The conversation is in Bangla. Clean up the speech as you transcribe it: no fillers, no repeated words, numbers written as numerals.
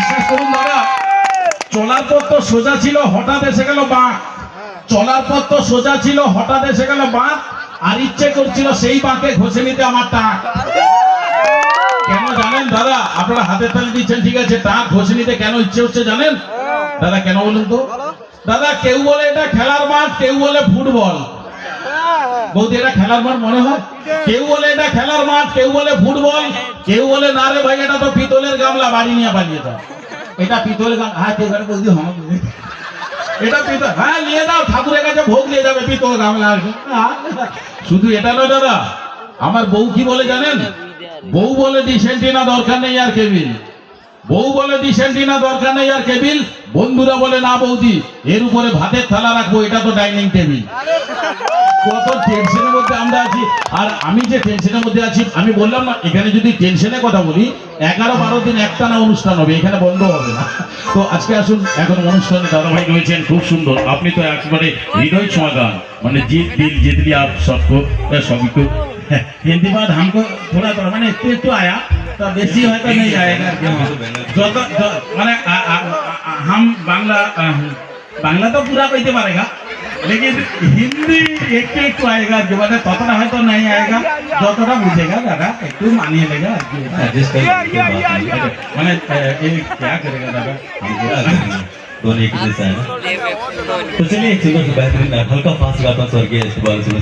বিশ্বাস করুন দাদা, চলার পথ তো সোজা ছিল, হঠাৎ এসে গেল বাঁক। চলার পথ তো সোজা ছিল, হঠাৎ এসে গেল বাঁক, আর ইচ্ছে করছিল সেই বাঁকে ঘষে নিতে আমার টাক। কেন জানেন দাদা? আপনারা হাতের তালি দিচ্ছেন, ঠিক আছে, টাক ঘষে নিতে কেন ইচ্ছে হচ্ছে জানেন দাদা? কেন বলুন তো দাদা? কেউ বলে এটা খেলার মাঠ, কেউ বলে ফুটবল। বৌদি, এটা খেলার মাঠ মনে হয়? কেউ বলে এটা খেলার মাঠ, কেউ বলে ফুটবল, কেউ বলে না রে ভাই এটা তো পিতলের গামলা, বাড়ি নিয়ে পালিয়ে যাও। এটা পিতলের গামলা, হ্যাঁ কেউ বৌদি এটা পিতল, হ্যাঁ নিয়ে যাও, ঠাকুরের কাছে ভোগ নিয়ে যাবে পিতল গামলা। শুধু এটা নয় দাদা, আমার বউ কি বলে জানেন? বউ বলে ডিসেন্টিনা দরকার নেই আর কেবিল। বউ বলে ডিসেন্টিনা দরকার নেই আর কেবিল। বন্ধুরা বলে না বৌদি এর উপরে ভাতের থালা রাখবো, এটা তো ডাইনিং টেবিল। কত টেনশনের মধ্যে আমরা আছি। আর আমি যে টেনশনের মধ্যে আছি, আমি বললাম না এখানে যদি টেনশনের কথা বলি 11-12 দিন একটানা অনুষ্ঠান হবে, এখানে বন্ধ হবে না। তো আজকে আসুন, এখন অনুষ্ঠানে দাদাভাই রয়েছেন খুব সুন্দর। আপনি তো একেবারে হৃদয় ছোঁয়া, মানে জিত দিল জিত লিয়া आप सबको सभी को। हिंदी बात हमको थोड़ा थोड़ा मैंने একটু आया, तो बेसी হয়তো नहीं आएगा। যত মানে हम बांग्ला तो पूरा कहते पारेगा, लेकिन हिंदी একটু একটু आएगा, जो মানে ততটা হয়তো नहीं आएगा, যতটা বুঝেगा दादा একটু मानिए लेगा। মানে क्या करेगा दादा, दोनों एक जैसा है ना। तो चलिए एक सिंगर बेहतरीन हल्का फास्ट गाता हूँ स्वर्गीय इकबाल सर।